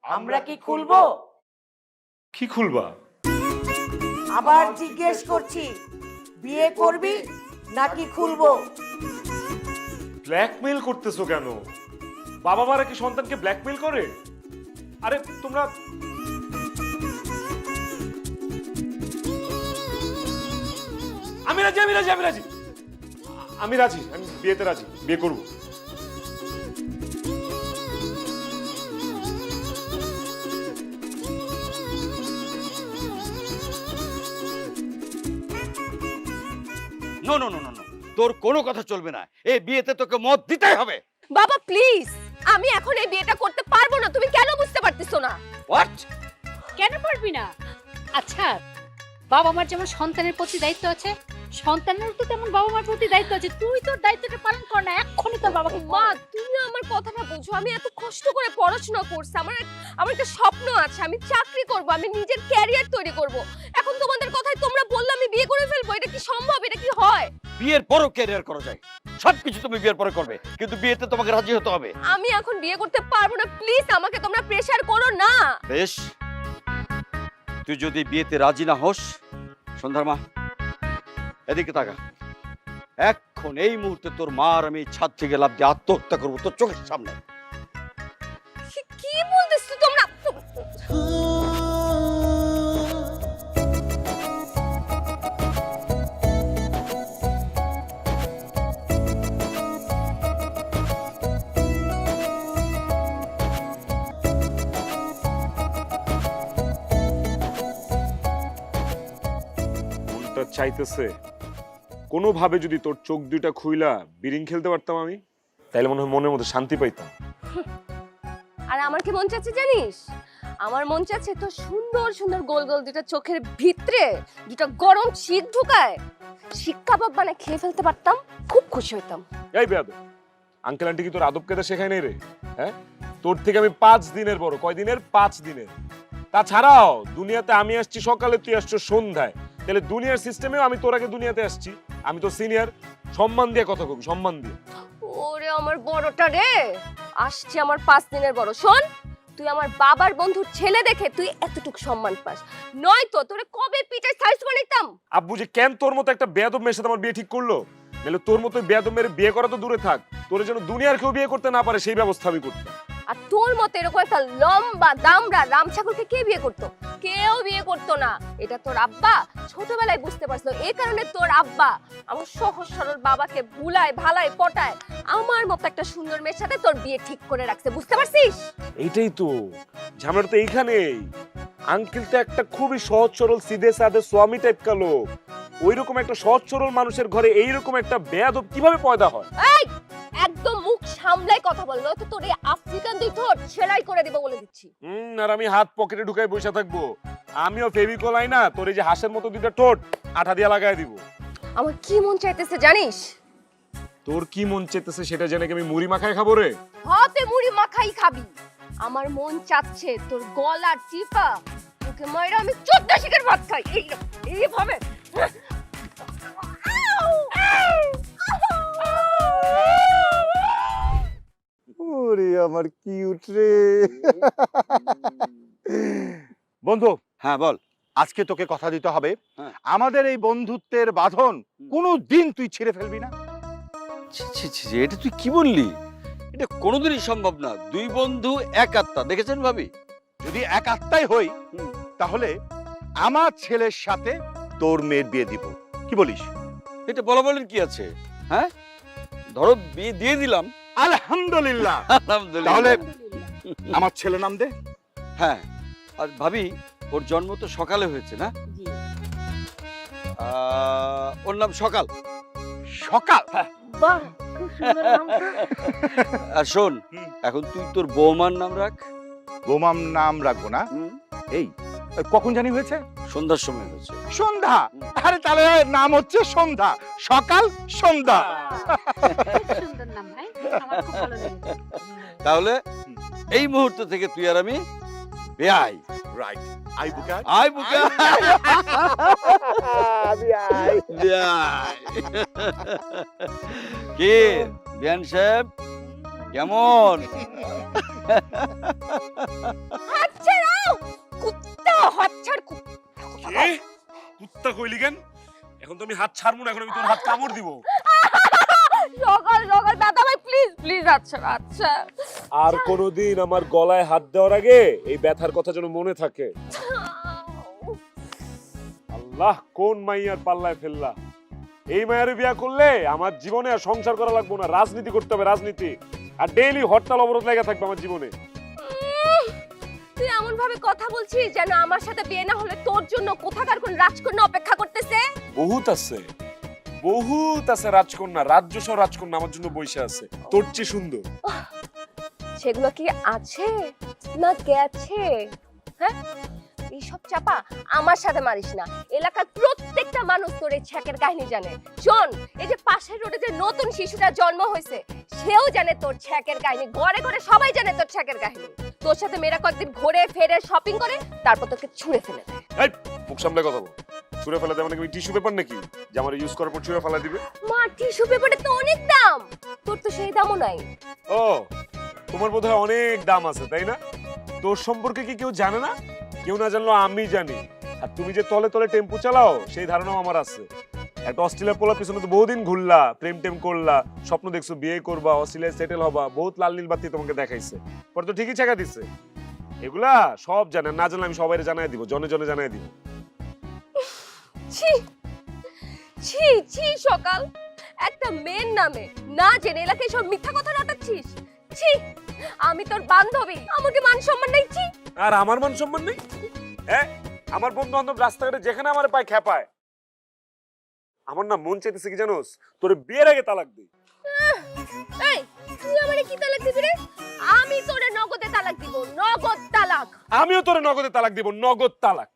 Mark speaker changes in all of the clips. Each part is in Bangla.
Speaker 1: আমরা কি খুলবো?
Speaker 2: কি খুলবা?
Speaker 1: আবার জিজ্ঞেস করছি, বিয়ে করবি নাকি খুলবো?
Speaker 2: ব্ল্যাকমেইল করতেছো কেন? বাবা মারা কি সন্তানকে ব্ল্যাকমেইল করে? আরে তোমরা আমি রাজি আমি রাজি আমি রাজি আমি রাজি আমি বিয়েতে রাজি, বিয়ে করব।
Speaker 3: No no no no no, তোর কোনো কথা চলবে না। এই বিয়েতে তোকে মত দিতেই হবে।
Speaker 4: বাবা প্লিজ, আমি এখন এই বিয়েটা করতে পারবো না। তুমি কেন বুঝতে পারতেছো না?
Speaker 3: হোয়াট?
Speaker 5: কেন পারবি না? আচ্ছা, বাবা মার যেমন সন্তানের প্রতি দায়িত্ব আছে, সন্তানেরও তো তেমন বাবা মার প্রতি দায়িত্ব আছে। তুই তোর দায়িত্বটা পালন কর না, এক্ষুনি তোর বাবাকে
Speaker 4: মা, তুমি আমার কথাটা বুঝো। আমি এত কষ্ট করে পড়াশোনা করছি, আমার একটা স্বপ্ন আছে। আমি চাকরি করব, আমি নিজের ক্যারিয়ার তৈরি করব। এখন তোমাদের কথাই তোমরা বললে আমি বিয়ে করে ফেলবো, এটা কি সম্ভব? এটা কি হয়?
Speaker 3: বিয়ের পরও ক্যারিয়ার করা যায়, সবকিছু তুমি বিয়ের পরে করবে, কিন্তু বিয়েতে তোমাকে রাজি হতে হবে।
Speaker 4: আমি এখন বিয়ে করতে পারবো না, প্লিজ আমাকে তোমরা প্রেসার করো না।
Speaker 3: বেশ, তুই যদি বিয়েতে রাজি না হোস, সন্ধ্যার মা এদিকে তাকা। এখন এই মুহূর্তে তোর মা আর আমি ছাদ থেকে লাফ দিয়ে আত্মহত্যা করবো তোর চোখের সামনে।
Speaker 4: কি বলতেছো তোমরা?
Speaker 2: মনটা চাইতেছে কোনোভাবে যদি তোর চোখ দুইটা খুইলা বিরিং খেলতে পারতাম আমি, তাইলে মনে হয় মনের মধ্যে শান্তি পাইতাম।
Speaker 4: আর আমার কি মন চাচ্ছে জানিস? আমার মন চাচ্ছে তো সুন্দর সুন্দর গোল গোল দুটা চোখের ভিতরে দুটা গরম শিক ঢুকায় শিক কাবাব বানায় খেয়ে ফেলতে পারতাম, খুব খুশি হইতাম।
Speaker 2: এই বেয়াদব, আঙ্কেল আন্টি কি তোর আদব কেদা শেখায় নাই রে? হ্যাঁ, তোর থেকে আমি 5 দিনের বড়। কয় দিনের? 5 দিনের। তাছাড়াও দুনিয়াতে আমি আসছি সকালে, তুই আসছো সন্ধ্যায়, তাহলে দুনিয়ার সিস্টেমেও আমি তোর আগে দুনিয়াতে আসছি। আমি তো সিনিয়র, সম্মান দিয়ে কথা কবি, সম্মান দিয়ে।
Speaker 4: ওরে আমার বড়টা রে, আসছে আমার 5 দিনের বড়। শোন, তুই আমার বাবার বন্ধুর ছেলে দেখে তুই এতটুকু সম্মান পাস, নয়তো তোরে কবে পিটাই সাইজ বানাইতাম।
Speaker 2: আব্বু যে কেন তোর মতো একটা বেয়াদব মেয়ের সাথে আমার বিয়ে ঠিক করলো? নাহলে তোর মতো বেয়াদব মেয়ের বিয়ে করা তো দূরে থাক, তোর যেন দুনিয়ার কেউ বিয়ে করতে না পারে সেই ব্যবস্থা আমি করতাম।
Speaker 4: আর তোর মতো এরকম একটা লম্বা দামড়া রাম ঠাকুরকে কে বিয়ে করতো? কেউ বিয়ে করতো না। এটা তোর আব্বা ছোটবেলায় বুঝতে পারছিল, এই কারণে তোর আব্বা আমার সহজ সরল বাবাকে ভুলায় ভালায় পটায় আমার মতো একটা সুন্দর মেয়ের সাথে তোর বিয়ে ঠিক করে রাখছে। বুঝতে পারছিস?
Speaker 2: এইটাই তো ঝামেলা, তো এইখানেই। আঙ্কেল তো একটা খুবই সহজ সরল সিধে সাধে স্বামী টাইপ কা লোক। ওইরকম একটা সহজ সরল মানুষের ঘরে এইরকম একটা বেয়াদব কিভাবে পয়দা হয়?
Speaker 4: এই একদম মুখ সামলাই কথা বল, নয়তো তোর এই আফ্রিকান দুই ঠোঁট সেলাই করে দিব বলে দিচ্ছি।
Speaker 2: আর আমি হাত পকেটে ঢুকাই বসে থাকবো? আমিও ফেভিকল আই না, তোর এই যে হাঁসের মতো দুইটা ঠোঁট আঠা দিয়ে লাগাই দিব।
Speaker 4: আমার কি মন চাইতেছে জানিস?
Speaker 2: তোর কি মন চাইতেছে সেটা জেনে কি আমি মুড়ি মাখায় খাবো রে?
Speaker 4: হাতে মুড়ি মাখাই খাবি। আমার মন চাচ্ছে তোর গলা টিপা তোকে মাইরা আমি 14 শিকের ভাত খাই। এইভাবে
Speaker 6: ওরে আমার কিউট রে। বন্ধু,
Speaker 3: হ্যাঁ বল।
Speaker 6: আজকে তোকে কথা দিতে হবে,
Speaker 3: হ্যাঁ।
Speaker 6: আমাদের এই বন্ধুত্বের বাঁধন কোনোদিন তুই ছিঁড়ে ফেলবি না।
Speaker 3: ছি ছি ছি, এটা তুই কি বললি? এটা কোনোদিনই সম্ভব না। দুই বন্ধু এক আত্মা, দেখেছেন ভাবি?
Speaker 6: যদি এক আত্মাই হই তাহলে আমার ছেলের সাথে তোর মেয়ের বিয়ে দিব, কি বলিস?
Speaker 3: এটা বলা বলেন কি আছে? হ্যাঁ, ধরো বিয়ে দিয়ে দিলাম।
Speaker 6: আলহামদুলিল্লাহ।
Speaker 3: আলহামদুলিল্লাহ।
Speaker 6: তাহলে আমার ছেলে নাম দে।
Speaker 3: হ্যাঁ, আর ভাবি ওর জন্ম তো সকালে হয়েছে না? ওর নাম সকাল।
Speaker 6: সকাল?
Speaker 4: বাহ, খুব সুন্দর নামটা।
Speaker 3: আর শোন, এখন তুই তোর বৌমার নাম রাখ।
Speaker 6: বোমাম নাম রাখবো না? এই কখন জানি হয়েছে?
Speaker 3: সন্ধ্যার সময় হয়েছে।
Speaker 6: সন্ধ্যা? আরে তাহলে নাম হচ্ছে সন্ধ্যা, সকাল সন্ধ্যা।
Speaker 5: সুন্দর নাম ভাই, আমার খুব ভালো লেগেছে।
Speaker 3: তাহলে এই মুহূর্ত থেকে তুই আর আমি বেয়াই।
Speaker 6: রাইট, আই বুকা।
Speaker 3: আয় বুকা।
Speaker 6: বেয়াই।
Speaker 3: বেয়াই। কে বিয়ান সাহেব কেমন?
Speaker 2: কইলি কেন? এখন তো আমি হাত ছাড়বো না, এখন আমি তোর হাত কামড় দিব।
Speaker 4: সকাল সকাল দাদা ভাই প্লিজ প্লিজ, আচ্ছা আচ্ছা।
Speaker 2: আর কোনোদিন আমার গলায় হাত দেওয়ার আগে এই ব্যথার কথা যেন মনে থাকে। আল্লাহ, কোন মাইয়ার পাল্লায় ফেললা। এই মায়ের বিয়া করলে আমার জীবনে আর সংসার করা লাগবো না, রাজনীতি করতে হবে, রাজনীতি। আর ডেইলি হরতাল অবরোধ লেগে থাকবে আমার জীবনে।
Speaker 4: তুই এমন ভাবে কথা বলছিস যেন আমার সাথে বিয়ে না হলে তোর জন্য কোথাকার কোন রাজকন্যা অপেক্ষা করতেছে।
Speaker 2: বহুত আছে, বহুত আছে রাজকন্যা, রাজ্য সহ রাজকন্যা আমার জন্য বসে আছে, তোর চেয়ে সুন্দর।
Speaker 4: সেগুলো কি আছে না গেছে? হ্যাঁ, এইসব চাপা আমার সাথে মারিস না। এলাকার প্রত্যেকটা মানুষ তোর এই ছ্যাকের কাহিনী জানে। শোন, এই যে পাশের রোডে যে নতুন শিশুটা জন্ম হয়েছে সেও জানে তোর ছ্যাকের কাহিনী, ঘরে ঘরে সবাই জানে তোর ছ্যাকের কাহিনী। তোর সাথে মেয়েরা কয়েকদিন ঘুরে ফেরে শপিং করে তারপর তোকে ছুঁড়ে ফেলে দেয়।
Speaker 2: এই মুখ সামলে কথা বল। ছুঁড়ে ফেলা দেবে নাকি টিস্যু পেপার নাকি যে আমার ইউজ করার পর ছুঁড়ে ফেলা দিবে?
Speaker 4: মা, টিস্যু পেপারে তো অনেক দাম, তোর তো সেই দামও নাই।
Speaker 2: ও, তোমার বোধহয় অনেক দাম আছে তাই না? তোর সম্পর্কে কি কেউ জানে না? কেউ না জানলো আমি জানি। আর তুমি যে তলে তলে টেম্পু চালাও সেই ধারণাও আমার আছে। একটা অস্ট্রেলিয়ার পোলার পিছনে তো বহুদিন ঘুরলা, প্রেম টেম করলা, স্বপ্ন দেখছো বিয়ে করবা, অস্ট্রেলিয়ায় সেটেল হবা, বহুত লাল নীল বাতি তোমাকে দেখাইছে, পরে তো ঠিকই ছেঁকা দিছে। এগুলা সব জানে, না জানলে আমি সবাই জানাই দিব, জনে জনে জানাই দিব।
Speaker 4: ছি ছি ছি, সকাল একটা মেয়ের নামে না জেনে এলাকায় সব মিথ্যা কথা রটাচ্ছিস। ছি, আমি তোর বান্ধবী, আমাকে মান সম্মান নেই। ছি।
Speaker 2: আর আমার মান সম্মান নেই? হ্যাঁ, আমার বন্ধু বান্ধব রাস্তাঘাটে যেখানে আমার পায় খেপায়। আমার না মন চাইতেছে কি জানোস, তোর বিয়ের আগে তালাক দিই।
Speaker 4: এই, তুই আমারে কি তালাক দিবি রে? আমি তোরে নগদে তালাক দিব, নগদ তালাক।
Speaker 2: আমিও তোরে নগদে তালাক দিব, নগদ তালাক।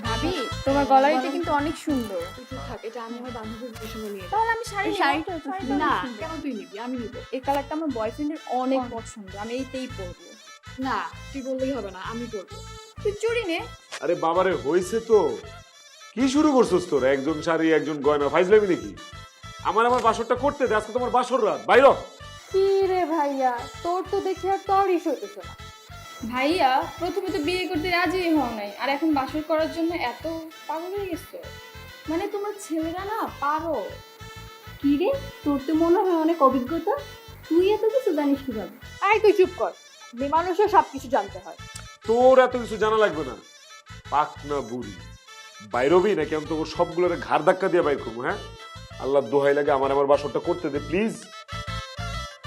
Speaker 7: ভাবি, তোমার গলার এটা কিন্তু অনেক সুন্দর। থাক, এটা আমি আমার বান্ধবীর সঙ্গে নিয়ে তাহলে আমি শাড়িটা তো না, কেন তুই নিবি? আমি নিব। এই কালারটা আমার বয়ফ্রেন্ডের অনেক পছন্দ, আমি এইটাই পরবো। না, তুই বললেই হবে না, আমি পরবো। তুই চুড়ি নে।
Speaker 2: আরে বাবারে, হইছে তো। কি শুরু করছস তোর? একজন শাড়ি একজন গয়না, ফাইজলামি নাকি? আমার বাসরটা করতে দে, আজকে তোমার বাসর রাত, বাইর হ।
Speaker 7: কি রে ভাইয়া, তোর তো দেখে আর তোরই সইতেছে না। ভাইয়া, প্রথমে তো বিয়ে করতে রাজি হও নাই, আর এখন বাসর করার জন্য এত পাগল হয়ে গেছো। মানে তোমার ছেলেরা না পারো। কি রে, তোর তো মনে হয় অনেক অভিজ্ঞতা, তুই এত কিছু জানিস কিভাবে?
Speaker 5: আই তুই চুপ কর, মেয়ে মানুষের সবকিছু জানতে হয়।
Speaker 2: তোর এত কিছু জানা লাগবে না। পাক না বুড়ি, বাইরবি নাকি আমি তোকে সবগুলোর ঘাড় ধাক্কা দিয়ে বাইর করবো? হ্যাঁ, আল্লাহ দোহাই লাগে আমার বাসরটা করতে দে প্লিজ।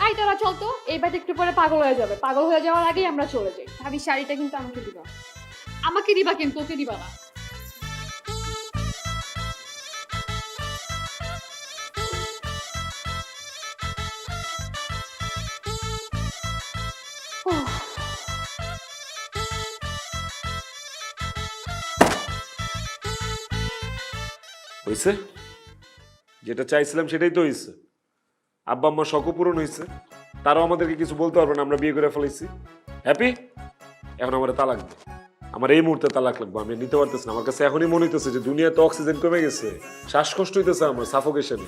Speaker 5: আই তোরা চল তো, এই বাড়িতে একটু পরে পাগল হয়ে যাবে, পাগল হয়ে যাওয়ার আগেই আমরা চলে যাই।
Speaker 7: ভাবি, শাড়িটা কিন্তু আমাকে দিবা।
Speaker 5: আমাকে দিবা কিন্তু, তোকে দিবা না।
Speaker 2: হয়েছে, যেটা চাইছিলাম সেটাই তো হয়েছে। আব্বা আম্মা শখ পূরণ হয়েছে, তারাও আমাদেরকে কিছু বলতে পারবে না, আমরা বিয়ে করে ফেলাইছি। হ্যাপি? এখন আমার তালাক দে, আমার এই মুহূর্তে তালাক লাগবে, আমি নিতে পারতেছি না। আমার কাছে এখনই মনে হইতেছে যে দুনিয়াতে অক্সিজেন কমে গেছে, শ্বাসকষ্ট হইতেছে আমার, সাফোকেশনে।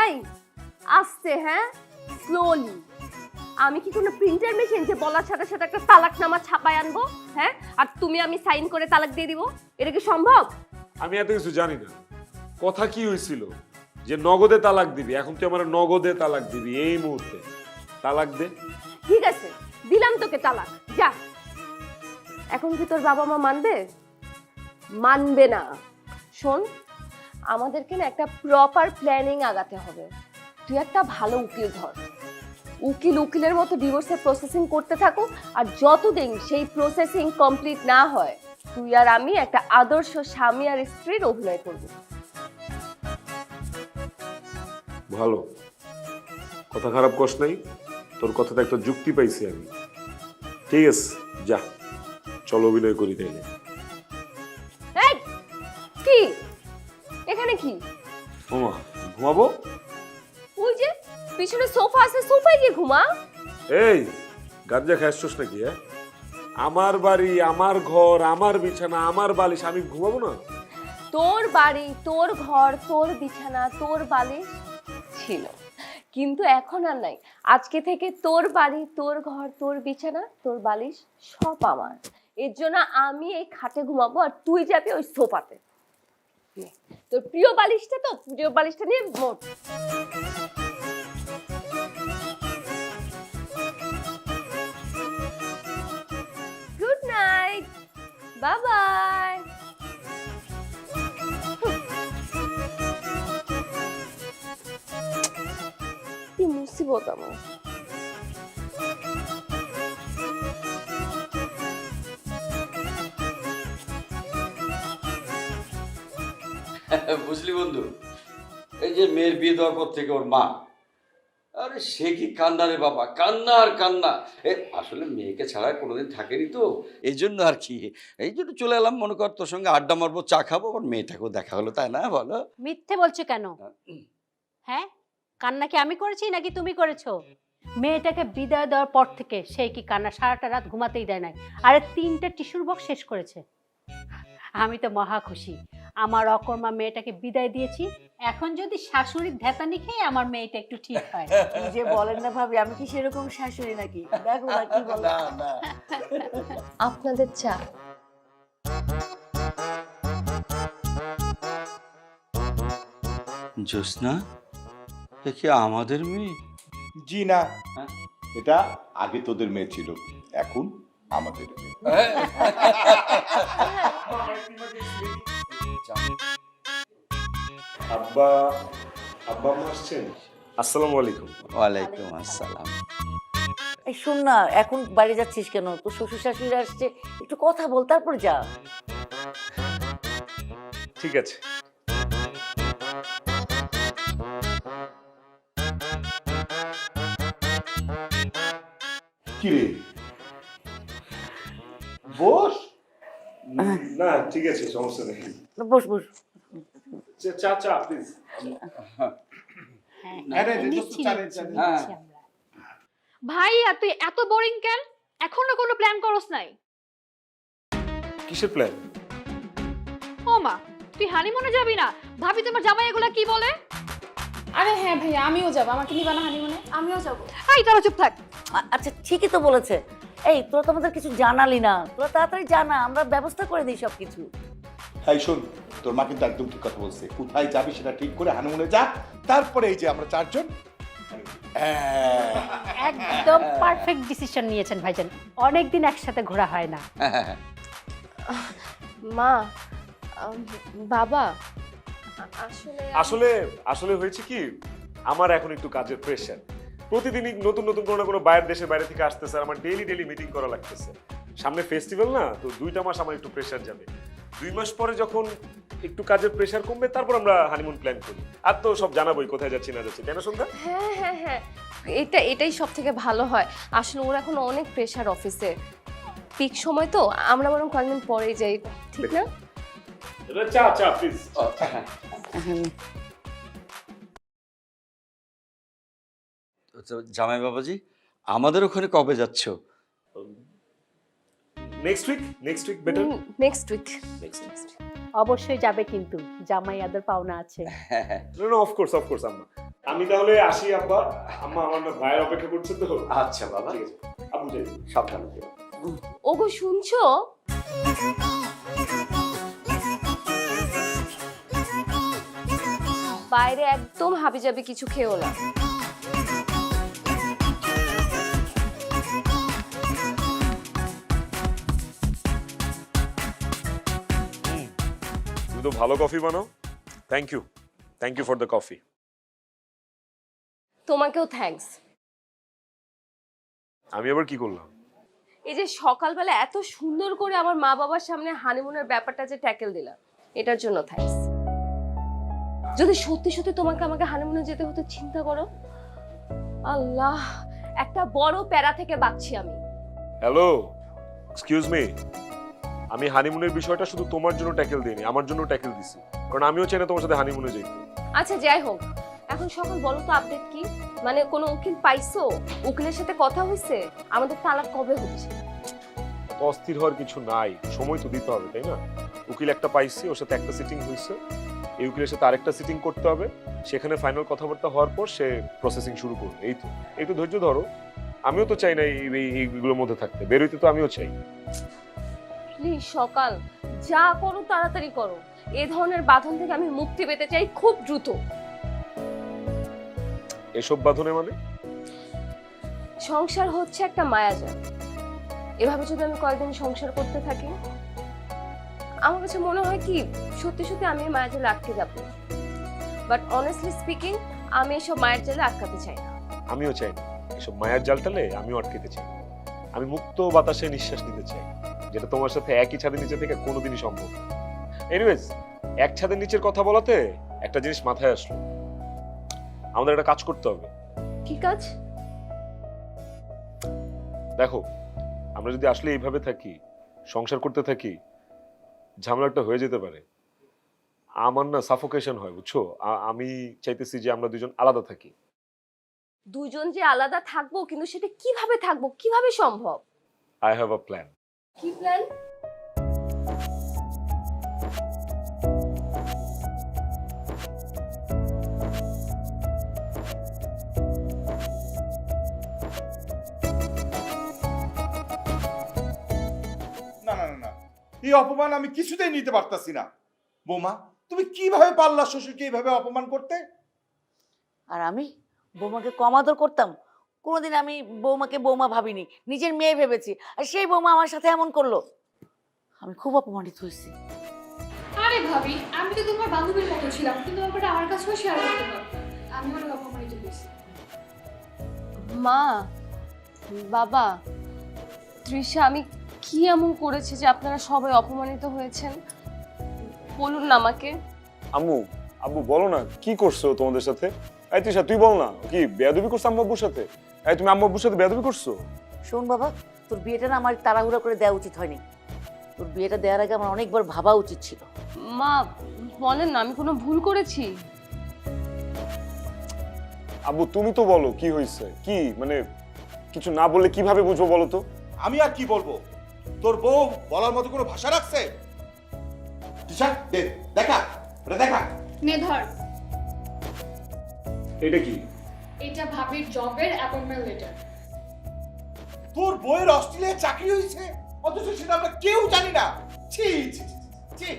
Speaker 4: এই আস্তে, হ্যাঁ স্লোলি। আমি কি কোনো প্রিন্টার মেশিন যে বলার সাথে সাথে একটা তালাকনামা ছাপায় আনবো? হ্যাঁ, আর তুমি আমি সাইন করে তালাক দিয়ে দিব? এটা কি সম্ভব?
Speaker 2: আমি এত কিছু জানি না। কথা কি হয়েছিল যে নগদে তালাক দিবি, এখন তুই আমার নগদে তালাক দিবি এই মুহূর্তে। তালাক দে।
Speaker 4: ঠিক আছে, দিলাম তোকে তালাক, যা। এখন কি তোর বাবা মা মানবে? মানবে না। শোন, আমাদেরকে না একটা প্রপার প্ল্যানিং আগাতে হবে। তুই একটা ভালো উকিল ধর, উকিলের মতো ডিভোর্সের প্রসেসিং করতে থাকো, আর যতদিন সেই প্রসেসিং কমপ্লিট না হয় তুই আর আমি একটা আদর্শ স্বামী আর স্ত্রীর অভিনয় করব।
Speaker 2: ভালো কথা, খারাপ কষ নাই। তোর কথাতে একটা যুক্তি পাইছি আমি। ঠিক আছে, যা, চলো অভিনয় করি তাইলে।
Speaker 4: এই কি এখানে কি?
Speaker 2: ওমা, ঘুমাবো?
Speaker 4: ওই যে পিছনে সোফা আছে, সোফায় গিয়ে ঘুমা।
Speaker 2: এই গাঞ্জা খাইছস নাকি? হ্যাঁ, আমার বাড়ি, আমার ঘর, আমার বিছানা, আমার বালিশ, আমি ঘুমাবো না?
Speaker 4: তোর বাড়ি, তোর ঘর, তোর বিছানা, তোর বালিশ ছিল, কিন্তু এখন আর নাই। আজকে থেকে তোর বাড়ি, তোর ঘর, তোর বিছানা, তোর বালিশ সব আমার। এর জন্য আমি এই খাটে ঘুমাবো আর তুই যাবি ওই সোফাতে। নে, তোর প্রিয় বালিশটা তো, প্রিয় বালিশটা নিয়ে মোট। Good night, bye bye. কি মুসিবত আমার।
Speaker 3: বুঝলি বন্ধু, এই যে মেয়ের বিয়ে দেওয়ার পর থেকে ওর মা, আরে সে কি কান্না রে বাবা, কান্না আর কান্না। আসলে মেয়েকে ছাড়া কোনোদিন থাকেনি তো, এই জন্য আর কি, এই জন্য চলে এলাম। মনে কর তোর সঙ্গে আড্ডা মারবো, চা খাবো, আবার মেয়েটাকেও দেখা হলো, তাই না বলো?
Speaker 5: মিথ্যে বলছো কেন? হ্যাঁ, কান্না কি আমি করেছি নাকি তুমি করেছো? মেয়েটাকে বিদায় দেওয়ার পর থেকে সেই কি কান্না, সারাটা রাত ঘুমাতেই দেয় নাই। আরে 3টে টিস্যুর বক্স শেষ করেছে। আমি তো মহা খুশি, আমার অকর্মা মেয়েটাকে বিদায় দিয়েছি। এখন যদি শাশুড়ির ধ্যাতানি খেয়ে আমার মেয়েটা একটু ঠিক হয়।
Speaker 1: কি যে বলেন না ভাবি, আমি কি সেরকম শাশুড়ি নাকি? দেখো না কি বলে।
Speaker 4: আপনাদের চা।
Speaker 3: জ্যোৎস্না, দেখি আমাদের মেয়ে।
Speaker 6: জি না,
Speaker 3: হ্যাঁ?
Speaker 6: এটা আগে তোদের মেয়ে ছিল, এখন আমাদের মেয়ে।
Speaker 2: আব্বা, আব্বা আম্মা আসছেন? আসসালামু আলাইকুম।
Speaker 3: ওয়ালাইকুম আসসালাম।
Speaker 1: এই শোন না, এখন বাড়ি যাচ্ছিস কেন? তোর শ্বশুর শাশুড়ি আসছে, একটু কথা বল তারপর যা।
Speaker 2: ঠিক আছে।
Speaker 6: কি রে, বস।
Speaker 2: না ঠিক আছে, সমস্যা নেই।
Speaker 1: বস বস।
Speaker 2: চা চা প্লিজ।
Speaker 5: নিচ্ছি,
Speaker 3: হ্যাঁ।
Speaker 5: নিচ্ছি আমরা।
Speaker 7: ভাইয়া তুই এত বোরিং কেন? এখনো কোনো প্ল্যান করস নাই?
Speaker 2: কিসের প্ল্যান?
Speaker 7: ও মা, তুই হানিমুনে যাবি না? ভাবি তোমার জামাই এগুলা কি বলে?
Speaker 8: আরে হ্যাঁ ভাইয়া, আমিও যাবো। আমাকে নিবা না হানিমুনে? আমিও যাবো।
Speaker 7: এই তোরা চুপ থাক।
Speaker 1: আচ্ছা ঠিকই তো বলেছে। এই তোরা তো আমাদের কিছু জানালি না, তোরা তাড়াতাড়ি জানা, আমরা ব্যবস্থা করে দিই সবকিছু।
Speaker 6: হ্যাঁ শোন, তোর মা কিন্তু একদম ঠিক কথা বলছে। কোথায় যাবি সেটা ঠিক করে হানিমুনে যা, তারপরে এই যে আমরা 4 জন।
Speaker 5: একদম পারফেক্ট ডিসিশন নিয়েছেন ভাইজান, অনেকদিন একসাথে ঘোরা হয় না।
Speaker 4: মা, বাবা, আসলে
Speaker 2: আসলে আসলে হয়েছে কি, আমার এখন একটু কাজের প্রেশার। প্রতিদিনই নতুন নতুন কোনো না কোনো বাইরের দেশের বাইরে থেকে আসতেছে, আর আমার ডেইলি মিটিং করা লাগতেছে। সামনে ফেস্টিভ্যাল না, তো 2টা মাস আমার একটু প্রেশার যাবে। 2 মাস পরে যখন একটু কাজের প্রেশার কমবে, তারপর আমরা হানিমুন প্ল্যান করি। আর তো সব জানাবোই কোথায় যাচ্ছি না যাচ্ছি, তাই না সন্ধ্যা?
Speaker 4: হ্যাঁ হ্যাঁ হ্যাঁ, এটাই সব থেকে ভালো হয়। আসলে ওর এখন অনেক প্রেশার অফিসে, পিক সময় তো, আমরা বরং কয়েকদিন পরেই যাই, ঠিক না?
Speaker 2: চা চা প্লিজ।
Speaker 3: জামাই বাবাজি, আমাদের ওখানে কবে যাচ্ছ?
Speaker 2: Next week better.
Speaker 4: Next week.
Speaker 5: অবশ্যই যাবে, কিন্তু জামাই আদর পাওনা আছে।
Speaker 2: না অফকোর্স আম্মা। আমি তাহলে আসি আব্বা। আম্মা আমার না ভাইয়ের অপেক্ষা করছে তো।
Speaker 3: আচ্ছা বাবা,
Speaker 2: ঠিক আছে আব্বু, যাই।
Speaker 3: সাবধানে।
Speaker 4: ওগো শুনছো? বাইরে একদম হাবিজাবি কিছু খেও না।
Speaker 2: তুমি তো ভালো কফি বানাও। Thank you for the coffee.
Speaker 4: তোমাকেও থ্যাঙ্কস।
Speaker 2: আমি আবার কি করলাম?
Speaker 4: এই যে সকালবেলা এত সুন্দর করে আমার মা বাবার সামনে হানিমুনের ব্যাপারটা যে ট্যাকেল দিলাম, এটার জন্য থ্যাঙ্কস। যদি সত্যি সত্যি তোমাকে আমাকে হানিমুনে যেতে হতো, চিন্তা করো। আল্লাহ, একটা বড় প্যারা থেকে বাঁচছি আমি।
Speaker 2: Hello, excuse me. আমি হানিমুনের বিষয়টা শুধু তোমার জন্য ট্যাকেল দিইনি, আমার জন্য ট্যাকেল দিছি, কারণ আমিও চাই না তোমার সাথে হানিমুনে যাইতে।
Speaker 4: আচ্ছা যাই হোক, এখন সকাল বলো তো আপডেট কি? মানে কোনো উকিল পাইছো? উকিলের সাথে কথা হয়েছে? আমাদের তালাক কবে হচ্ছে?
Speaker 2: অস্থির হওয়ার কিছু নাই, সময় তো দিতে হবে, তাই না? উকিল একটা পাইছি, ওর সাথে একটা সিটিং হয়েছে, এই উকিলের সাথে আরেকটা সিটিং করতে হবে, সেখানে ফাইনাল কথাবার্তা হওয়ার পর সে প্রসেসিং শুরু করবে। এই তো, একটু ধৈর্য ধরো। আমিও তো চাই না এইগুলোর মধ্যে থাকতে, বেরোইতে তো আমিও চাই।
Speaker 4: প্লিজ সকাল, যা করো তাড়াতাড়ি করো। এই ধরনের বাঁধন থেকে আমি মুক্তি পেতে চাই খুব দ্রুত।
Speaker 2: এসব বাঁধনে মানে?
Speaker 4: সংসার হচ্ছে একটা মায়াজাল। এভাবে যদি আমি কয়েকদিন সংসার করতে থাকি, আমার কাছে মনে হয় কি সত্যি সত্যি আমি এই মায়াজালে আটকে যাবো। বাট অনেস্টলি স্পিকিং, আমি এসব মায়ের জালে আটকাতে চাই না।
Speaker 2: আমিও চাই না এসব মায়ার জালটালে আমিও আটকেতে চাই। আমি মুক্ত বাতাসে নিঃশ্বাস নিতে চাই, যেটা তোমার সাথে একই ছাদের নিচে থেকে কোনোদিনই সম্ভব না। এনিওয়েজ, এক ছাদের নিচের কথা বলাতে একটা জিনিস মাথায় আসলো, আমাদের একটা কাজ করতে হবে।
Speaker 4: কি কাজ?
Speaker 2: দেখো, আমরা যদি আসলে এইভাবে থাকি, সংসার করতে থাকি, ঝামেলাটা হয়ে যেতে পারে। আমার না সাফোকেশন হয়, বুঝছো? আমি চাইতেছি যে আমরা দুজন আলাদা থাকি।
Speaker 4: দুজন যে আলাদা থাকবো, কিন্তু সেটা কিভাবে থাকবো, কিভাবে সম্ভব?
Speaker 2: I have a plan.
Speaker 4: কি প্ল্যান?
Speaker 6: না না না না, এই অপমান আমি কিছুতেই নিতে পারতাছি না। বৌমা, তুমি কিভাবে পারলা শ্বশুরকে এইভাবে অপমান করতে?
Speaker 1: আর আমি বৌমাকে কম আদর করতাম? কোনোদিন আমি বৌমাকে বৌমা ভাবিনি, নিজের মেয়ে ভেবেছি, আর সেই বৌমা আমার সাথে এমন করলো। আমি খুব অপমানিত হয়েছি।
Speaker 7: আরে ভাবি, আমি তো তোমার বান্ধবীর মতো ছিলাম, কিন্তু ব্যাপারটা আমার কাছেও শেয়ার করতে পারো। আমি অনেক অপমানিত হয়েছি।
Speaker 4: মা, বাবা, তৃষা, আমি কি এমন করেছি যে আপনারা সবাই অপমানিত হয়েছেন? বলুন না আমাকে।
Speaker 2: আম্মু, আব্বু বলো না কি করছো তোমাদের সাথে? এই তৃষা, তুই বল না, কি বেয়াদবি করছো আম্মু আব্বুর সাথে? এই তুমি আম্মু আব্বুর সাথে বেয়াদবি করছো?
Speaker 1: শোন বাবা, তোর বিয়েটা না আমার তাড়াহুড়া করে দেওয়া উচিত হয়নি। তোর বিয়েটা দেওয়ার আগে আমার অনেকবার ভাবা উচিত ছিল।
Speaker 4: মা বলেন না, আমি কোনো ভুল করেছি?
Speaker 2: আব্বু তুমি তো বলো কি হয়েছে, কি মানে কিছু না বললে কিভাবে বুঝবো বলো তো?
Speaker 6: আমি আর কি বলবো? তোর বউ বলার মতো কোনো ভাষা রাখছে? দেখা, ওটা দেখা।
Speaker 7: নে ধর,
Speaker 2: এটা কি?
Speaker 7: এটা ভাবির জবের অ্যাপয়েন্টমেন্ট লেটার।
Speaker 6: তোর বউয়ের অস্ট্রেলিয়ায় চাকরি হয়েছে, অথচ সেটা আমরা কেউ জানি না। ছি ছি ছি, ছি।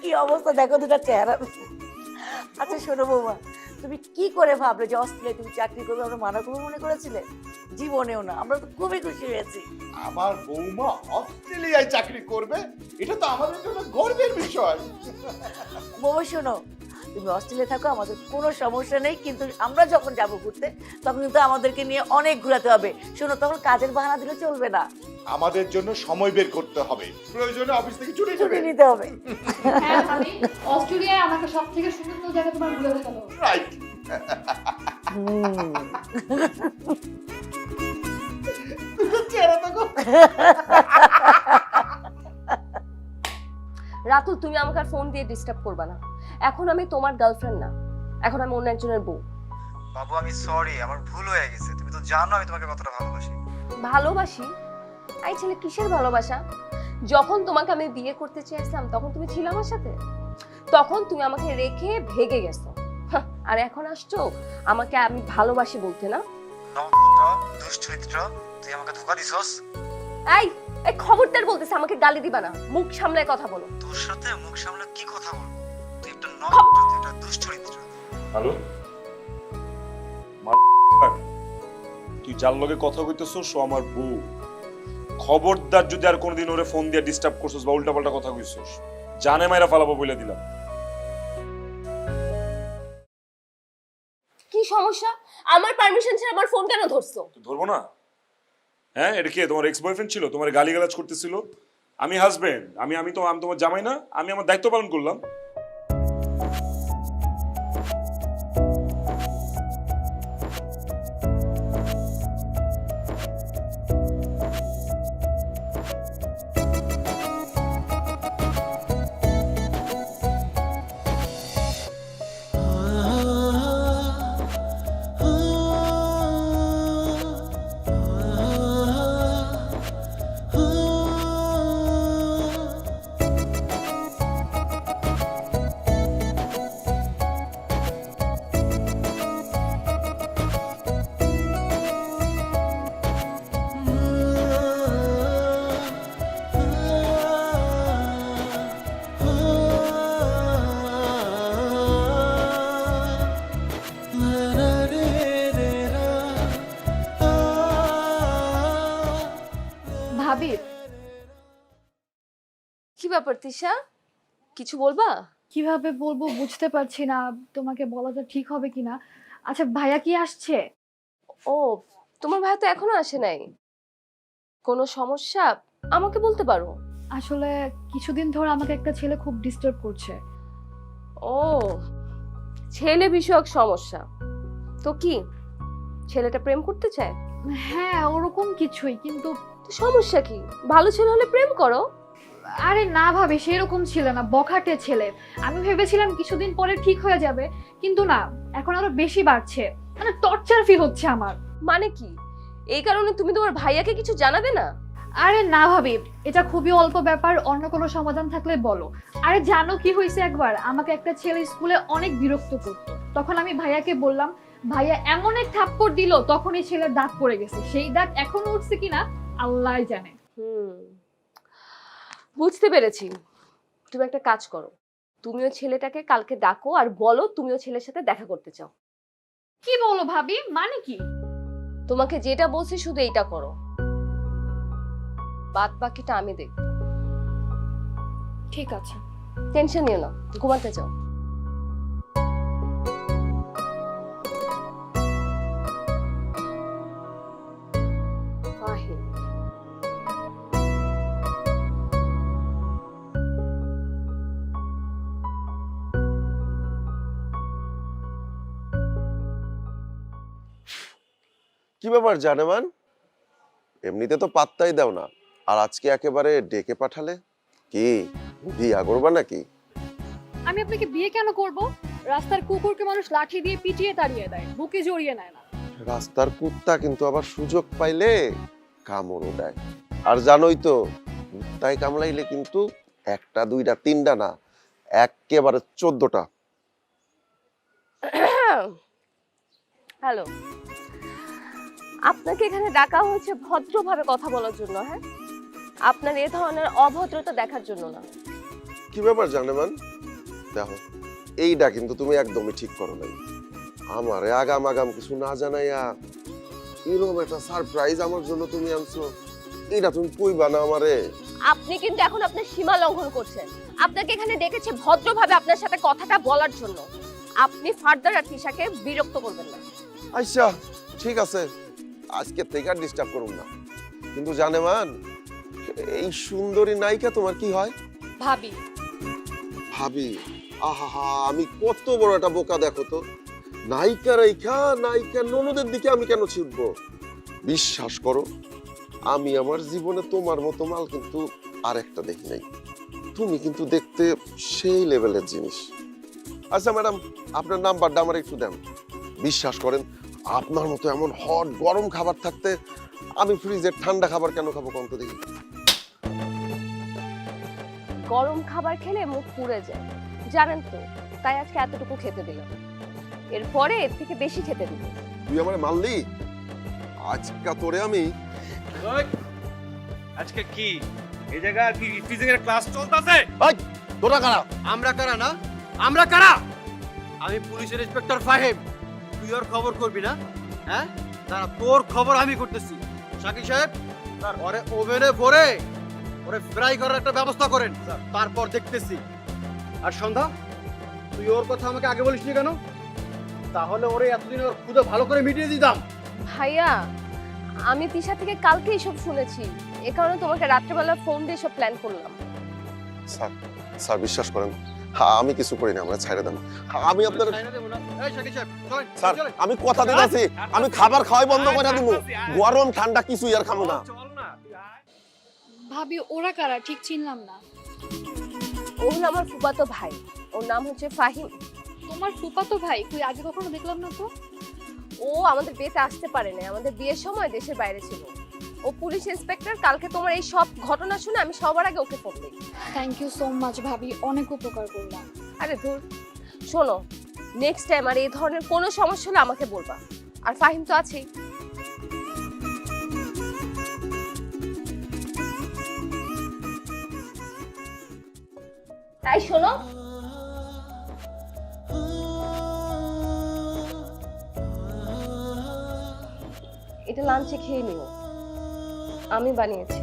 Speaker 1: কি অবস্থা দেখো দুটা চেহারা। আচ্ছা শোনো বৌমা, তুমি কি করে ভাবলে যে অস্ট্রেলিয়ায় তুমি চাকরি করবে? আমরা মানা করবো মনে করেছিলে? জীবনেও না। আমরা তো খুবই খুশি হয়েছি।
Speaker 6: আমার বৌমা অস্ট্রেলিয়ায় চাকরি করবে, এটা তো আমাদের জন্য গর্বের বিষয়।
Speaker 1: বৌমা শোনো, তুমি অস্ট্রেলিয়া থাকো, আমাদের কোনো সমস্যা নেই, কিন্তু আমরা যখন যাবো ঘুরতে তখন কিন্তু আমাদেরকে নিয়ে অনেক ঘোরাতে হবে। শোনো, তখন কাজের বাহানা দিলে চলবে না,
Speaker 6: আমাদের জন্য সময় বের করতে হবে, প্রয়োজনে অফিস থেকে ছুটি
Speaker 1: ছুটি
Speaker 6: নেবে।
Speaker 1: নিতে হবে।
Speaker 7: হ্যাঁ ভাবি, অস্ট্রেলিয়ায় আমাকে সব থেকে সুন্দর জায়গা তোমার ঘুরে দেখানো।
Speaker 6: রাইট। চেহারা দেখো।
Speaker 4: রাতুল, তুমি আমাকে আর ফোন দিয়ে ডিস্টার্ব করবা না। এখন আমি তোমার গার্লফ্রেন্ড না, এখন আমি অন্য একজনের বউ।
Speaker 9: বাবু আমি সরি, আমার ভুল হয়ে গেছে। তুমি তো জানো আমি তোমাকে কতটা ভালোবাসি।
Speaker 4: ভালোবাসি? এই ছেলে কিসের ভালোবাসা? যখন তোমাকে আমি বিয়ে করতে চেয়েছিলাম তখন তুমি ছিলে আমার সাথে, তখন তুমি আমাকে রেখে ভেগে গেছো। আর এখন আসছো আমাকে আমি ভালোবাসি বলতে না?
Speaker 9: দুশ্চরিত্র, তুই আমাকে ধোকা দিছস।
Speaker 4: এই এই খবরদার বলতেছে, আমাকে গালি দিবা না, মুখ সামলায় কথা বলো।
Speaker 9: তোর সাথে মুখ সামলে কি কথা বলবো? তুই একটা নষ্ট, তুই একটা দুশ্চরিত্র।
Speaker 2: হ্যালো, তুই যার লগে কথা কইতেছ সো আমার বউ। খবরদার যদি আর কোনোদিন ওরে ফোন দিয়ে ডিস্টার্ব করছস বা উল্টাপাল্টা কথা কইছস, জানে মাইরা ফালাবো বলে দিলাম।
Speaker 4: কি সমস্যা? আমার পারমিশন ছাড়া আমার ফোন কেন ধরছো?
Speaker 2: ধরবো না? হ্যাঁ, এটা কি তোমার এক্স বয়ফ্রেন্ড ছিল? তোমার গালিগালাজ করতেছিল? আমি হাজবেন্ড, আমি তোমার জামাই না? আমি আমার দায়িত্ব পালন করলাম।
Speaker 4: ব্যাপার তিশা, কিছু বলবা?
Speaker 7: কিভাবে বলবো বুঝতে পারছি না, তোমাকে বলাটা ঠিক হবে কিনা। আচ্ছা ভাইয়া কি আসছে?
Speaker 4: ও, তোমার ভাই তো এখনো আসে নাই। কোনো সমস্যা আমাকে বলতে পারো।
Speaker 7: আসলে কিছুদিন ধরে আমাকে একটা ছেলে খুব ডিস্টার্ব করছে।
Speaker 4: ও, ছেলে বিষয়ক সমস্যা। তো কি ছেলেটা প্রেম করতে চায়?
Speaker 7: হ্যাঁ ওরকম কিছুই, কিন্তু
Speaker 4: তো সমস্যা কি? ভালো ছেলে হলে প্রেম করো।
Speaker 7: আরে না ভাবি, সেরকম ছিল না, বখাটে ছেলে। আমি ভেবেছিলাম কিছুদিন পরে ঠিক হয়ে যাবে, কিন্তু না, এখন আরো বেশি বাড়ছে। মানে টর্চার ফিল হচ্ছে আমার।
Speaker 4: মানে কি? এই কারণে তুমি তোমার ভাইয়াকে কিছু জানাবে না?
Speaker 7: আরে না ভাবি, এটা খুবই অল্প ব্যাপার, অন্য কোনো সমাধান থাকলে বলো। আরে জানো কি হয়েছে, একবার আমাকে একটা ছেলে স্কুলে অনেক বিরক্ত করতো। তখন আমি ভাইয়াকে বললাম, ভাইয়া এমন এক থাপ্পড় দিল, তখন এই ছেলের দাঁত পড়ে গেছে। সেই দাঁত এখনো উঠছে কিনা আল্লাহই জানে।
Speaker 4: বুঝতে পেরেছি। তুমি একটা কাজ করো, তুমিও ছেলেটাকে কালকে ডাকো আর বলো তুমিও ছেলের সাথে দেখা করতে চাও।
Speaker 7: কি বলো ভাবি, মানে কি?
Speaker 4: তোমাকে যেটা বলছি শুধু এইটা করো, বাদ বাকিটা আমি দেখব।
Speaker 7: ঠিক আছে।
Speaker 4: টেনশন নিও না, ঘুমাতে যাও। ফাহিম,
Speaker 10: কি ব্যাপার জানেমান, এমনিতে তো পাত্তাই দাও না, আর আজকে একেবারে ডেকে পাঠালে? কি বিয়া করবা নাকি?
Speaker 7: আমি আপনাকে বিয়ে কেন করব? রাস্তার কুকুরকে মানুষ লাঠি দিয়ে পিটিয়ে তাড়িয়ে দেয়, বুকে জড়িয়ে নেয় না।
Speaker 10: রাস্তার কুত্তা কিন্তু আবার সুযোগ পাইলে কামড়ও দেয়। আর জানোই তো, কুত্তায় কামড়াইলে কিন্তু একটা দুইটা তিনটা না, একেবারে 14টা।
Speaker 4: হ্যালো, আপনাকে এখানে ডাকা হয়েছে ভদ্রভাবে কথা বলার জন্য। হ্যাঁ, আপনার এ ধরনের অভদ্রতা দেখার জন্য না।
Speaker 10: কি ব্যাপার জানেমান, দেখো এইটা কিন্তু তুমি একদমই ঠিক করো নাই। আমারে আগাম আগাম কিছু না জানাইয়া এরকম একটা সারপ্রাইজ আমার জন্য তুমি আনছো, এটা তুমি কইবা না আমারে?
Speaker 4: আপনি কিন্তু এখন আপনার সীমা লঙ্ঘন করছেন। আপনাকে এখানে ডেকেছে ভদ্রভাবে আপনার সাথে কথাটা বলার জন্য। আপনি ফার্দার আর তিশাকে বিরক্ত করবেন না।
Speaker 10: আচ্ছা ঠিক আছে, আজকে থেকে আর ডিস্টার্ব করুন না। কিন্তু জানেমান, এই সুন্দরী নায়িকা তোমার কি হয়?
Speaker 7: ভাবি।
Speaker 10: ভাবি? আহা, আমি কত বড় একটা বোকা দেখো তো। নায়িকা রেখা নায়িকা ননদের দিকে আমি কেন ছুটবো? বিশ্বাস করো, আমি আমার জীবনে তোমার মতো মাল কিন্তু আর একটা দেখি নাই। তুমি কিন্তু দেখতে সেই লেভেলের জিনিস। আচ্ছা ম্যাডাম, আপনার নাম্বারটা আমার একটু দেন। বিশ্বাস করেন, আপনার মতো এমন হট গরম খাবার থাকতে আমি ফ্রিজের ঠান্ডা খাবার কেন খাবো কন্ত দেখি?
Speaker 4: গরম খাবার খেলে মুখ পুড়ে যায়, জানেন তো, তাই আজকে এতটুকু খেতে দিলাম। এরপরে এর থেকে বেশি খেতে দিব।
Speaker 10: তুই আমার মারলি? আজকে তোরে আমি।
Speaker 3: আজকে কি এই জায়গা কি টিচিং এর ক্লাস চলতেছে?
Speaker 10: এই তোরা কারা?
Speaker 3: আমরা কারা না? আমরা কারা? আমি পুলিশের ইন্সপেক্টর ফাহিম। তুই ওর খবর করবি না? হ্যাঁ, দাঁড়া, তোর খবর আমি করতেছি। শাকিল সাহেব, ওরে ওভেনে ভরে ওরে ফ্রাই করার একটা ব্যবস্থা করেন, তারপর দেখতেছি। আর সন্ধ্যা, তুই ওর কথা আমাকে আগে বলিসনি কেন? তাহলে ওরে এতদিন ওর ক্ষুধা ভালো করে মিটিয়ে দিতাম।
Speaker 4: ভাইয়া, আমি তিশা থেকে কালকে এসব শুনেছি, এ কারণে তোমাকে রাত্রেবেলা ফোন দিয়ে সব প্ল্যান করলাম।
Speaker 10: স্যার, স্যার বিশ্বাস করেন, হ্যাঁ আমি কিছু করি না, আমরা ছাইড়ে দেন। আমি আপনার স্যার, আমি কথা দিতেছি, আমি খাবার খাওয়াই বন্ধ করে দিব। গরম ঠান্ডা কিছুই আর খাবো না।
Speaker 7: ভাবি ওরা কারা, ঠিক চিনলাম না।
Speaker 4: ও হলো আমার ফুফাতো ভাই, ওর নাম হচ্ছে ফাহিম।
Speaker 7: তোমার ফুফাতো ভাই? তুই আগে কখনো দেখলাম না তো।
Speaker 4: ও আমাদের বিয়েতে আসতে পারে না, আমাদের বিয়ের সময় দেশের বাইরে ছিল। ও পুলিশ ইন্সপেক্টর। কালকে তোমার এই সব ঘটনা শুনে আমি সবার আগে ওকে ফোন দিই।
Speaker 7: থ্যাংক ইউ সো মাচ ভাবি, অনেক উপকার করলাম।
Speaker 4: আরে ধুর, শোনো, নেক্সট টাইম আর এই ধরনের কোনো সমস্যা হলে আমাকে বলবা। আর ফাহিম তো আছেই। তাই শোনো, এটা লাঞ্চে খেয়ে নিও, আমি বানিয়েছি।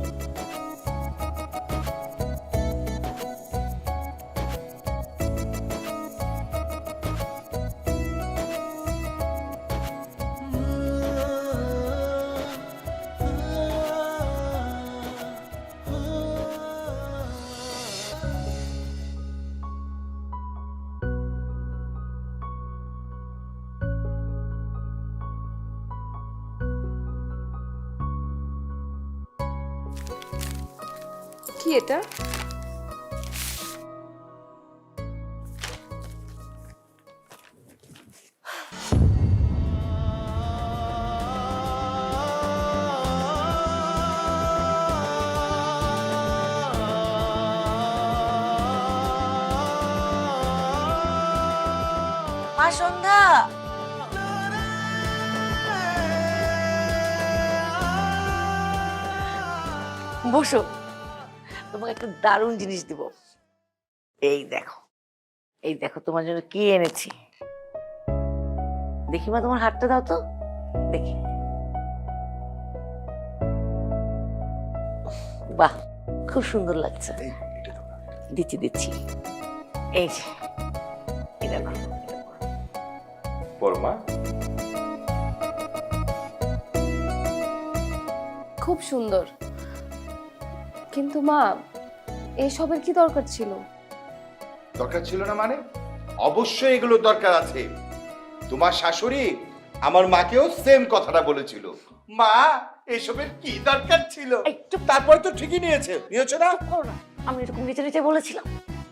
Speaker 4: কি এটা?
Speaker 1: মা সন্ধ্যা, বসো, তোমাকে একটা দারুণ জিনিস দিব। এই দেখো, এই দেখো তোমার জন্য কি এনেছি। দেখি মা, তোমার হাতটা দাও তো দেখি। বাহ, খুব সুন্দর লাগছে। দিচ্ছি দিচ্ছি, এই যে এটা নাও।
Speaker 6: বড়মা,
Speaker 4: খুব সুন্দর, কিন্তু মা এসবের কি দরকার ছিল?
Speaker 6: দরকার ছিল না মানে? অবশ্যই এগুলো দরকার আছে। তোমার শাশুড়ি আমার মাকেও সেম কথাটা বলেছিল, মা এসবের কি দরকার ছিল।
Speaker 1: এই চুপ,
Speaker 6: তারপরে তো ঠিকই নিয়েছে না?
Speaker 1: করো না, আমি এরকম নিচে নিচে বলেছিলাম।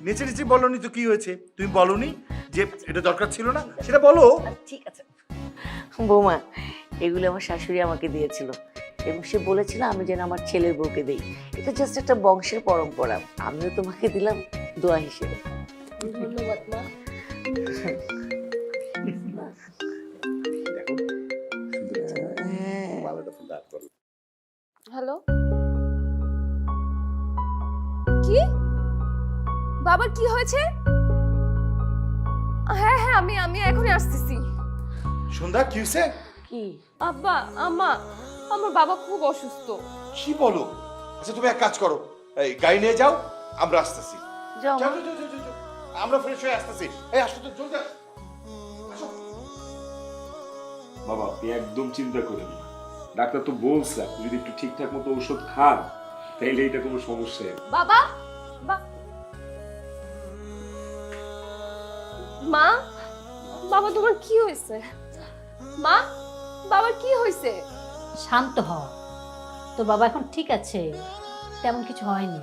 Speaker 6: নিচে নিচে বলনি তো কি হয়েছে? তুমি বলনি যে এটা দরকার ছিল না? সেটা বলো।
Speaker 1: ঠিক আছে বৌমা, এগুলো আমার শাশুড়ি আমাকে দিয়েছিল এবং সে বলেছিল আমি যেন আমার ছেলের বউকে দেই। এটা জাস্ট একটা বংশের পরম্পরা, আমিও তোমাকে দিলাম দোয়া হিসেবে।
Speaker 4: ধন্যবাদ মা। হ্যালো, কি বাবার কি হয়েছে? হ্যাঁ হ্যাঁ, আমি এখনই আসতেছি।
Speaker 6: সন্ধ্যা, কি হয়েছে?
Speaker 1: কি?
Speaker 4: আব্বা আম্মা, আমার বাবা খুব অসুস্থ।
Speaker 6: কি বলো? আচ্ছা তুমি এক কাজ করো, এই গাড়ি নিয়ে যাও, আমরা আসতেছি।
Speaker 1: যাও
Speaker 6: যাও
Speaker 1: মা।
Speaker 6: যাও যাও, যাও, যাও। আমরা ফ্রেশ হয়ে আসতেছি। এই আসো তো, জলদি আসো।
Speaker 2: বাবা আপনি একদম চিন্তা করেন না, ডাক্তার তো বলছে আপনি যদি একটু ঠিকঠাক মতো ওষুধ খান তাহলে এটা কোনো সমস্যা নেই।
Speaker 4: বাবা, মা, বাবা তোমার কি হয়েছে? মা, বাবার কি হয়েছে?
Speaker 5: শান্ত হ, তোর বাবা এখন ঠিক আছে, তেমন কিছু হয়নি।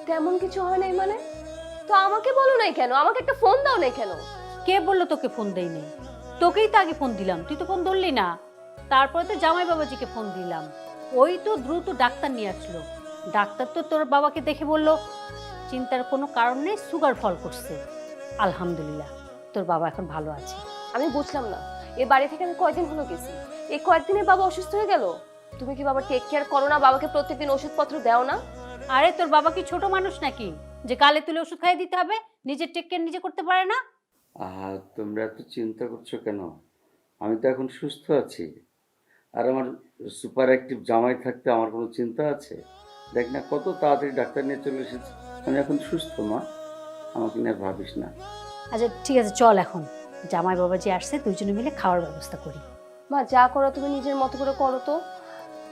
Speaker 4: তেমন কিছু হয় নাই মানে? তো আমাকে বলো নাই কেন? আমাকে একটা ফোন দাও নাই কেন?
Speaker 5: কে বললো তোকে ফোন দেয়নি? তোকেই তো আগে ফোন দিলাম, তুই তো ফোন ধরলি না। তারপরে তো জামাই বাবাজিকে ফোন দিলাম, ওই তো দ্রুত ডাক্তার নিয়ে আসলো। ডাক্তার তো তোর বাবাকে দেখে বলল চিন্তার কোনো কারণ নেই, সুগার ফল করছে। আলহামদুলিল্লাহ, তোর বাবা এখন ভালো আছে।
Speaker 4: আমি বুঝলাম না, এই বাড়ি থেকে আমি কয়দিন হলো গেছি, এই কয়েকদিনে বাবা অসুস্থ হয়ে গেল। তুমি কি বাবা টেক কেয়ার করো না? বাবাকে প্রত্যেকদিন ওষুধপত্র দাও না?
Speaker 5: আরে তোর বাবা কি ছোট মানুষ নাকি যে কালে তুলে ওষুধ খাইয়ে দিতে হবে? নিজের টেক কেয়ার নিজে করতে পারে না?
Speaker 3: তোমরা এত চিন্তা করছো কেন? আমি তো এখন সুস্থ আছি, আর আমার সুপার অ্যাক্টিভ জামাই থাকতে আমার কোনো চিন্তা আছে? দেখ না কত তাড়াতাড়ি ডাক্তার নিয়ে চলে এসেছে। আমি এখন সুস্থ মা, আমাকে নিয়ে আর ভাবিস না।
Speaker 5: আচ্ছা ঠিক আছে, চল এখন জামাই বাবাজি আসছে, দুজনে মিলে খাওয়ার ব্যবস্থা করি।
Speaker 4: মা যা করো তুমি নিজের মতো করে করো তো,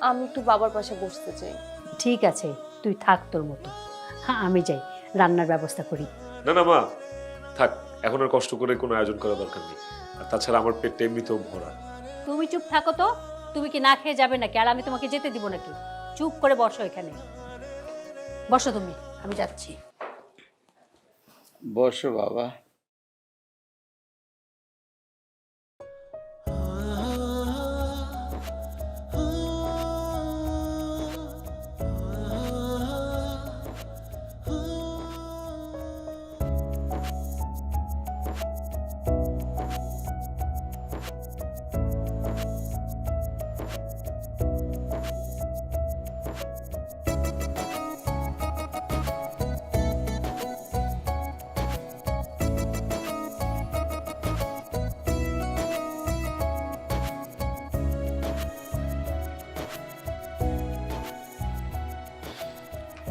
Speaker 4: আমি একটু বাবার পাশে বসতে চাই।
Speaker 5: ঠিক আছে, তুই থাক তোর মতো, হ্যাঁ আমি যাই রান্নার ব্যবস্থা করি।
Speaker 2: না না মা থাক, এখন আর কষ্ট করে কোনো আয়োজন করা দরকার নেই। আর তাছাড়া আমার পেটটা এমনিতেও ভরা।
Speaker 5: তুমি চুপ থাকো তো, তুমি কি না খেয়ে যাবে নাকি? আর আমি তোমাকে যেতে দিব নাকি? চুপ করে বসো এখানে, বসো তুমি, আমি যাচ্ছি।
Speaker 3: বসো বাবা।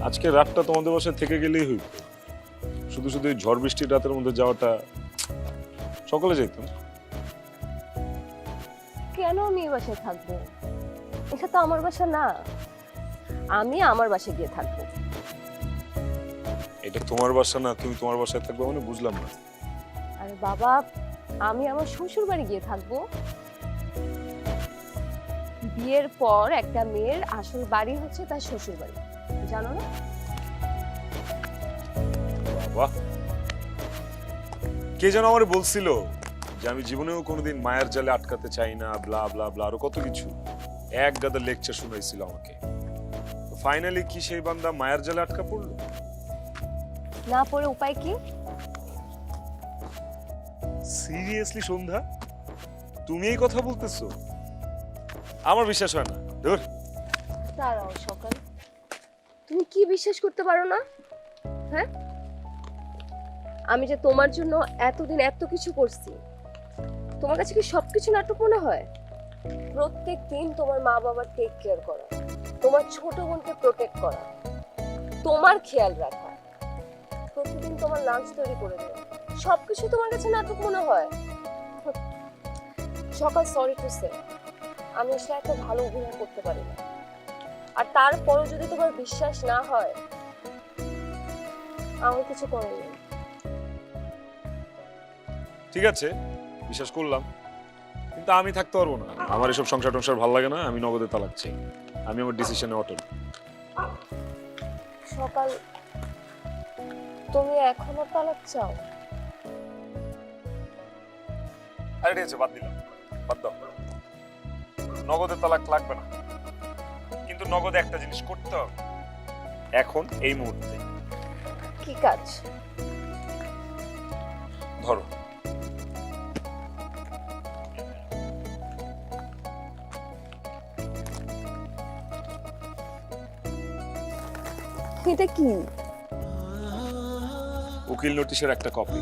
Speaker 2: আজকে রাতটা তোমাদের বাসায় থেকে গেলেই হইতো, শুধু শুধু এই ঝড় বৃষ্টির রাতের মধ্যে যাওয়াটা। সকালে যেতাম।
Speaker 4: কেন আমি এই বাসায় থাকবো? এটা তো আমার বাসা না, আমি আমার বাসায় গিয়ে থাকবো।
Speaker 2: এটা তোমার বাসা না, তুমি তোমার বাসায় থাকবে মানে বুঝলাম না।
Speaker 4: আরে বাবা, আমি আমার শ্বশুর বাড়ি গিয়ে থাকবো। বিয়ের পর একটা মেয়ের আসল বাড়ি হচ্ছে তার শ্বশুর বাড়ি, জানো না?
Speaker 2: বাহ, কে যেন আমার বলছিল যে আমি জীবনেও কোনোদিন মায়ের জালে আটকাতে চাই না, ব্লা ব্লা ব্লা, আরো কত কিছু এক গাদা লেকচার শুনাইছিল আমাকে। ফাইনালি কি সেই বান্দা মায়ের জালে আটকা পড়লো?
Speaker 4: না পড়ে উপায় কি?
Speaker 2: সিরিয়াসলি সন্ধ্যা, তুমি এই কথা বলতেছো? আমার বিশ্বাস হয় না। ধুর।
Speaker 4: দাঁড়াও সকাল, তুমি কি বিশ্বাস করতে পারো না? হ্যাঁ, আমি যে তোমার জন্য এতদিন এত কিছু করছি, তোমার কাছে কি সবকিছু নাটক মনে হয়? প্রত্যেক দিন তোমার মা বাবার টেক কেয়ার করা, তোমার ছোট বোনকে প্রোটেক্ট করা, তোমার খেয়াল রাখা, প্রতিদিন তোমার লাঞ্চ তৈরি করে দেওয়া, সবকিছু তোমার কাছে নাটক মনে হয়? সকাল, সরি টু সে, আমি আসলে এত ভালো অভিনয় করতে পারি না। আর তারপরও যদি তোমার বিশ্বাস না হয়, আমার কিছু করার নেই।
Speaker 2: ঠিক আছে, বিশ্বাস করলাম, কিন্তু আমি থাকতে পারবো না। আমার এসব সংসার টংসার ভালো লাগে না। আমি নগদে তালাক চাই। আমি আমার ডিসিশনে অটল।
Speaker 4: সকাল, তুমি এখনো তালাক চাও?
Speaker 2: আরে ঠিক আছে, বাদ দিলাম, বাদ দাও। নগদে তালাক লাগবে না, কিন্তু নগদে একটা জিনিস করতে হবে এখন, এই মুহূর্তে।
Speaker 4: কি কাজ?
Speaker 2: ধরো,
Speaker 4: এটা কি?
Speaker 2: উকিল নোটিশের একটা কপি।